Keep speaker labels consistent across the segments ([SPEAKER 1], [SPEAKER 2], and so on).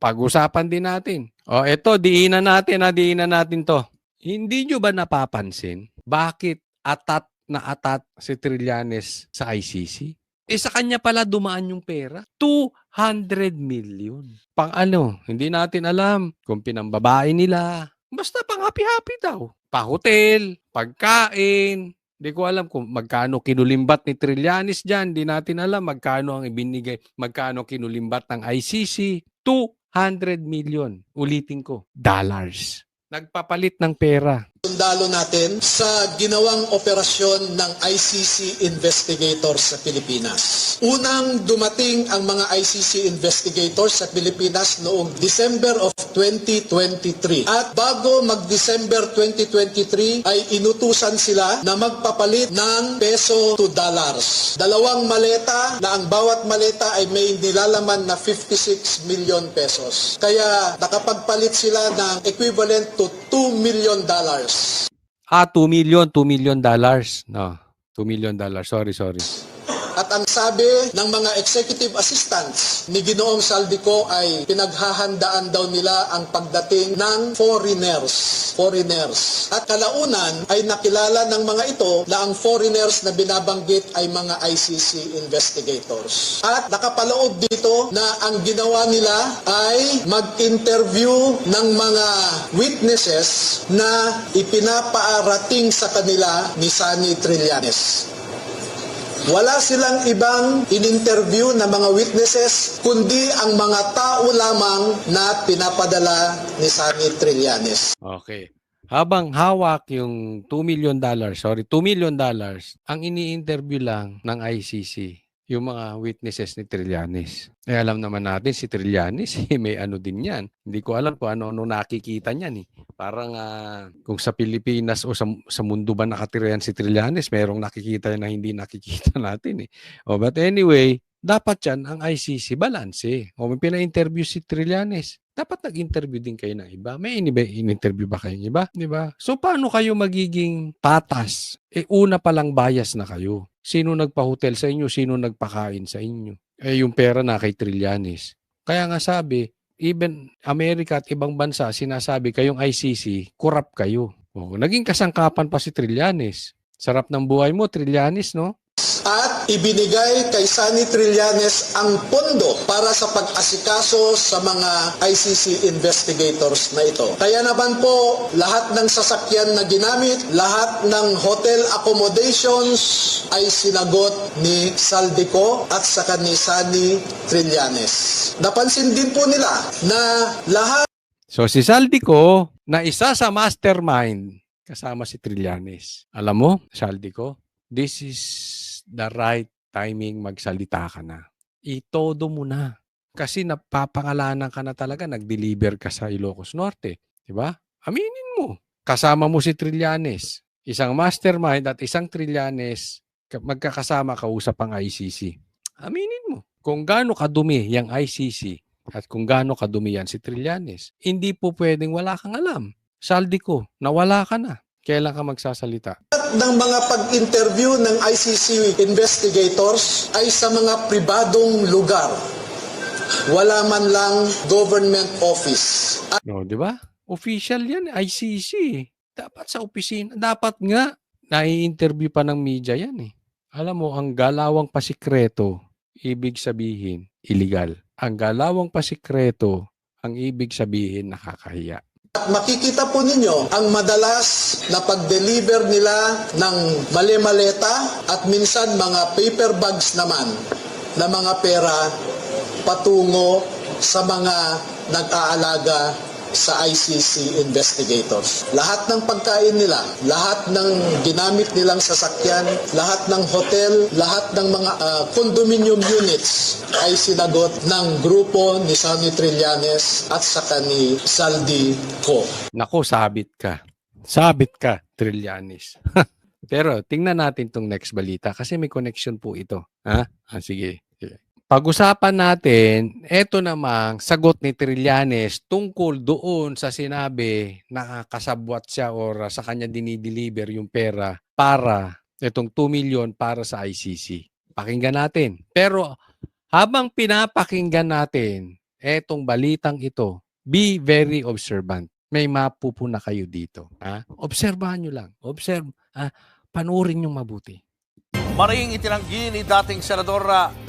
[SPEAKER 1] Pag-usapan din natin. O eto, diinan natin to. Hindi nyo ba napapansin bakit atat si Trillanes sa ICC? Sa kanya pala dumaan yung pera. 200 million. Pang ano, hindi natin alam kung pinambabae nila. Basta pang happy-happy daw. Pa-hotel, pagkain. Hindi ko alam kung magkano kinulimbat ni Trillanes dyan. Hindi natin alam magkano ang ibinigay, magkano kinulimbat ng ICC. 200 million. Ulitin ko, dollars. Nagpapalit ng pera.
[SPEAKER 2] Sundalo natin sa ginawang operasyon ng ICC investigators sa Pilipinas. Unang dumating ang mga ICC investigators sa Pilipinas noong December of 2023. At bago mag-December 2023 ay inutusan sila na magpapalit ng peso to dollars. Dalawang maleta na ang bawat maleta ay may nilalaman na 56 million pesos. Kaya nakapagpalit sila ng equivalent to $2 million.
[SPEAKER 1] 2 million dollars. No, $2 million. Sorry.
[SPEAKER 2] At ang sabi ng mga executive assistants ni Ginoong Saldico ay pinaghahandaan daw nila ang pagdating ng foreigners. At kalaunan ay nakilala ng mga ito na ang foreigners na binabanggit ay mga ICC investigators. At nakapaloob dito na ang ginawa nila ay mag-interview ng mga witnesses na ipinapaarating sa kanila ni Sunny Trillanes. Wala silang ibang in-interview na mga witnesses, kundi ang mga tao lamang na pinapadala ni Sunny Trillanes.
[SPEAKER 1] Okay. Habang hawak yung $2 million, $2 million, ang ini-interview lang ng ICC, yung mga witnesses ni Trillanes. Alam naman natin si Trillanes, may ano din yan. Hindi ko alam kung ano nakikita niyan. Parang kung sa Pilipinas o sa mundo ba nakatira yan si Trillanes, merong nakikita na hindi nakikita natin. But anyway, dapat yan ang ICC balance. May pina-interview si Trillanes. Dapat nag-interview din kayo ng iba. May in-interview ba kayo ng iba? Diba? So paano kayo magiging patas? Una pa lang bias na kayo. Sino nagpa-hotel sa inyo? Sino nagpakain sa inyo? Yung pera na kay Trillanes. Kaya nga sabi, even Amerika at ibang bansa, sinasabi kayong ICC, corrupt kayo. Naging kasangkapan pa si Trillanes. Sarap ng buhay mo, Trillanes, no?
[SPEAKER 2] At ibinigay kay Sunny Trillanes ang pondo para sa pag-asikaso sa mga ICC investigators na ito. Kaya naman po, lahat ng sasakyan na ginamit, lahat ng hotel accommodations ay sinagot ni Saldico at saka ni Sunny Trillanes. Napansin din po nila na lahat.
[SPEAKER 1] So si Saldico na isa sa mastermind kasama si Trillanes. Alam mo, Saldico, this is the right timing magsalita ka na. Itodo mo na. Kasi napapangalanan ka na talaga, nag-deliver ka sa Ilocos Norte. Diba? Aminin mo. Kasama mo si Trillanes. Isang mastermind at isang Trillanes, magkakasama kausap ang ICC. Aminin mo. Kung gaano kadumi yung ICC at kung gaano kadumi yan si Trillanes, hindi po pwedeng wala kang alam. Saldico, nawala ka na. Kailan ka magsasalita?
[SPEAKER 2] Ng mga pag-interview ng ICC investigators ay sa mga pribadong lugar. Wala man lang government office.
[SPEAKER 1] No, di ba? Official yan, ICC. Dapat sa opisina. Dapat nga, nai-interview pa ng media yan eh. Alam mo, ang galawang pasikreto, ibig sabihin, illegal. Ang galawang pasikreto, ang ibig sabihin, nakakahiya.
[SPEAKER 2] At makikita po ninyo ang madalas na pag-deliver nila ng mali-maleta at minsan mga paper bags naman na mga pera patungo sa mga nag-aalaga sa ICC investigators. Lahat ng pagkain nila, lahat ng ginamit nilang sasakyan, lahat ng hotel, lahat ng mga condominium units ay sinagot ng grupo ni Sunny Trillanes at saka ni Saldico.
[SPEAKER 1] Nako, sabit ka, Trillanes. Pero tingnan natin tong next balita kasi may connection po ito. Sige. Pag-usapan natin, eto namang sagot ni Trillanes tungkol doon sa sinabi na kasabwat siya or sa kanya dinideliver yung pera para itong 2 million para sa ICC. Pakinggan natin. Pero habang pinapakinggan natin etong balitang ito, be very observant. May mapupuna kayo dito. Ha? Obserbahan nyo lang. Panuorin nyo mabuti.
[SPEAKER 3] Maring itinanggi ni dating Senador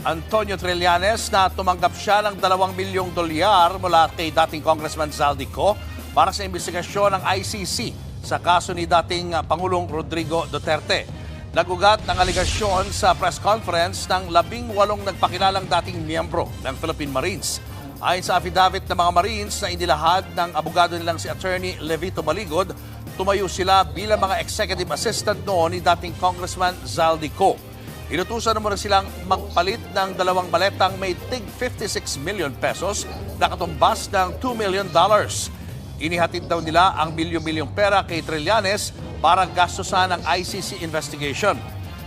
[SPEAKER 3] Antonio Trillanes na tumanggap siya ng 2 milyong dolyar mula kay dating Congressman Zaldico para sa investigasyon ng ICC sa kaso ni dating Pangulong Rodrigo Duterte. Nagugat ng aligasyon sa press conference ng 18 nagpakilalang dating miyembro ng Philippine Marines. Ayon sa affidavit ng mga Marines na inilahad ng abogado nilang si Attorney Levito Baligod, tumayo sila bilang mga executive assistant noon ni dating Congressman Zaldico. Inutusan naman silang magpalit ng 2 maletang may tig 56 million pesos na katumbas ng $2 million. Inihatid daw nila ang milyon-milyong pera kay Trillanes para gastusan ng ICC investigation.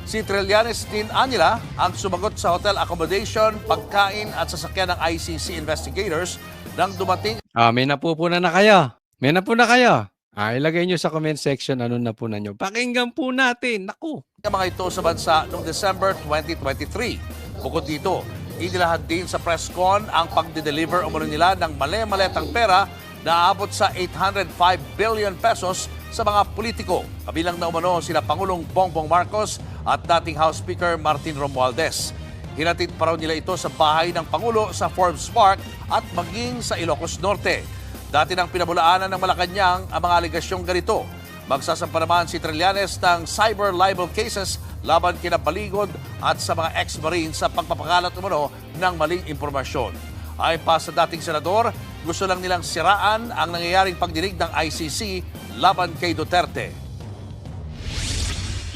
[SPEAKER 3] Si Trillanes din nila ang sumagot sa hotel accommodation, pagkain at sasakyan ng ICC investigators nang dumating.
[SPEAKER 1] May napupuna na kayo. May napuna kayo. Ilagay nyo sa comment section ano napunan nyo. Pakinggan po natin. Naku.
[SPEAKER 3] Ang mga ito sa bansa noong December 2023. Bukod dito, inilahad din sa press con ang pagde-deliver umano nila ng male-maletang pera na aabot sa 805 billion pesos sa mga politiko. Kabilang na umano sila Pangulong Bongbong Marcos at dating House Speaker Martin Romualdez. Hinatid pa raw nila ito sa bahay ng Pangulo sa Forbes Park at maging sa Ilocos Norte. Dati nang pinabulaanan ng Malacanang ang mga aligasyong ganito. Magsasampa naman si Trillanes ng cyber libel cases laban kina Baligod at sa mga ex-marine sa pagpapakalat umano ng maling impormasyon. Ayon pa sa dating senador, gusto lang nilang siraan ang nangyayaring pagdinig ng ICC laban kay Duterte.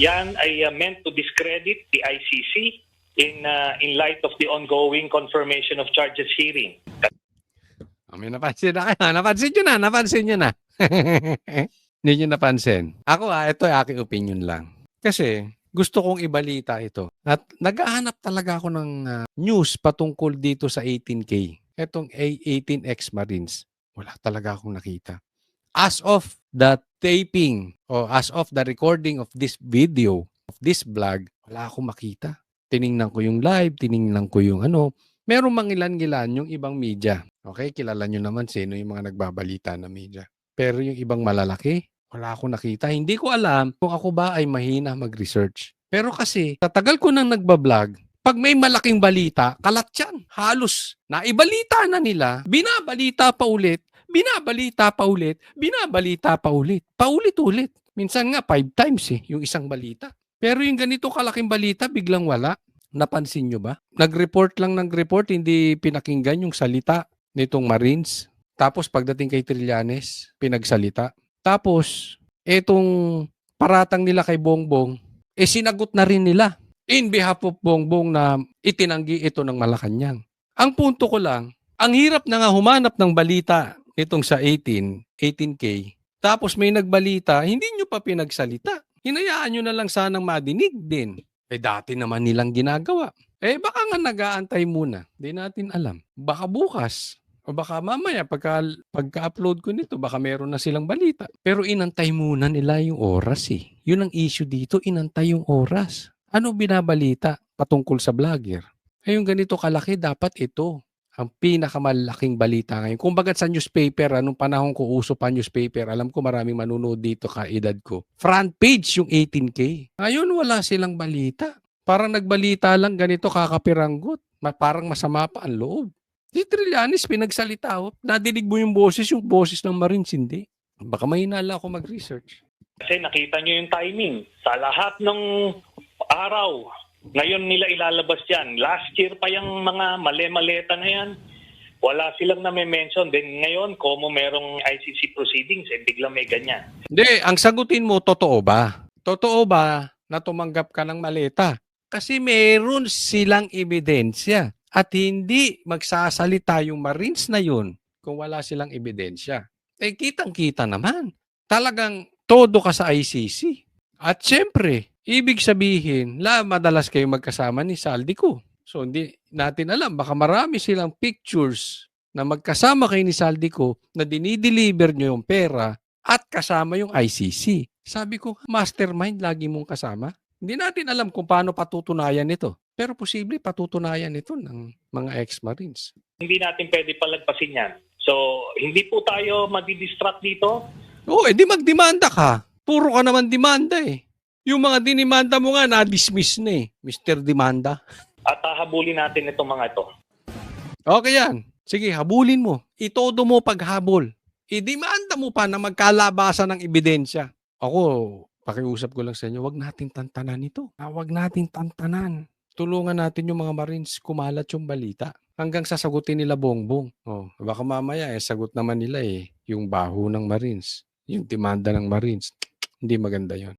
[SPEAKER 4] Yan ay meant to discredit the ICC in light of the ongoing confirmation of charges hearing.
[SPEAKER 1] May napansin na kayo. Napansin nyo na. Hindi nyo napansin. Ako ito ay aking opinion lang. Kasi gusto kong ibalita ito. At naghahanap talaga ako ng news patungkol dito sa 18K. Itong 18 ex-Marines. Wala talaga akong nakita. As of the taping o as of the recording of this video, of this vlog, wala akong makita. Tiningnan ko yung live, tiningnan ko yung Meron mangilan-ngilan yung ibang media. Okay, kilala nyo naman sino yung mga nagbabalita na media. Pero yung ibang malalaki, wala akong nakita. Hindi ko alam kung ako ba ay mahina mag-research. Pero kasi, sa tagal ko nang nagbablog, pag may malaking balita, kalat yan. Halos naibalita na nila, binabalita pa ulit, paulit-ulit. Minsan nga 5 times yung isang balita. Pero yung ganito kalaking balita, biglang wala. Napansin nyo ba? Nag-report, hindi pinakinggan yung salita nitong Marines. Tapos pagdating kay Trillanes, pinagsalita. Tapos, etong paratang nila kay Bongbong, sinagot na rin nila in behalf of Bongbong na itinanggi ito ng Malacanang. Ang punto ko lang, ang hirap na nga humanap ng balita nitong sa 18K. Tapos may nagbalita, hindi nyo pa pinagsalita. Hinayaan nyo na lang sanang madinig din. Dati naman nilang ginagawa. Baka nga nag-aantay muna. Di natin alam. Baka bukas. O baka mamaya, pagka-upload ko nito, baka meron na silang balita. Pero inantay muna nila yung oras Yun ang issue dito, inantay yung oras. Ano binabalita patungkol sa vlogger? Yung ganito kalaki, dapat ito ang pinakamalaking balita ngayon. Kung bagat sa newspaper, anong panahon ko uso pa newspaper, alam ko maraming manunood dito kaedad ko. Front page yung 18K. Ngayon wala silang balita. Parang nagbalita lang ganito kakapiranggot. Parang masama pa ang loob. Si Trillanes pinagsalita. Nadinig mo yung boses ng Marines, hindi. Baka mahinala ako mag-research.
[SPEAKER 4] Kasi nakita nyo yung timing. Sa lahat ng araw, ngayon nila ilalabas yan. Last year pa yung mga male-maleta na yan. Wala silang na-mention. Then ngayon, como merong ICC proceedings, biglang may ganyan.
[SPEAKER 1] Hindi, ang sagutin mo, totoo ba? Totoo ba na tumanggap ka ng maleta? Kasi meron silang ebidensya. At hindi magsasalita yung Marines na yun kung wala silang ebidensya. Kitang-kita naman. Talagang todo ka sa ICC. At syempre, ibig sabihin, madalas kayo magkasama ni Zaldico. So hindi natin alam, baka marami silang pictures na magkasama kayo ni Zaldico na dinideliver nyo yung pera at kasama yung ICC. Sabi ko, mastermind lagi mong kasama. Hindi natin alam kung paano patutunayan ito. Pero posible patutunayan ito ng mga ex-Marines.
[SPEAKER 4] Hindi natin pwede palagpasin yan. So, hindi po tayo madidistract dito.
[SPEAKER 1] Oo, edi magdemanda ka. Puro ka naman demanda eh. Yung mga dinimanda mo nga, na-dismiss na eh. Mr. Demanda.
[SPEAKER 4] At hahabulin natin itong mga ito.
[SPEAKER 1] Okay yan. Sige, habulin mo. Itodo mo paghabol. I-demanda mo pa na magkalabasan ng ebidensya. Ako, pakiusap ko lang sa inyo, wag natin tantanan ito. Wag natin tantanan. Tulungan natin yung mga Marines kumalat yung balita. Hanggang sasagutin nila bongbong. Oh, baka mamaya sagot naman nila yung baho ng Marines. Yung demanda ng Marines. Hindi maganda yon.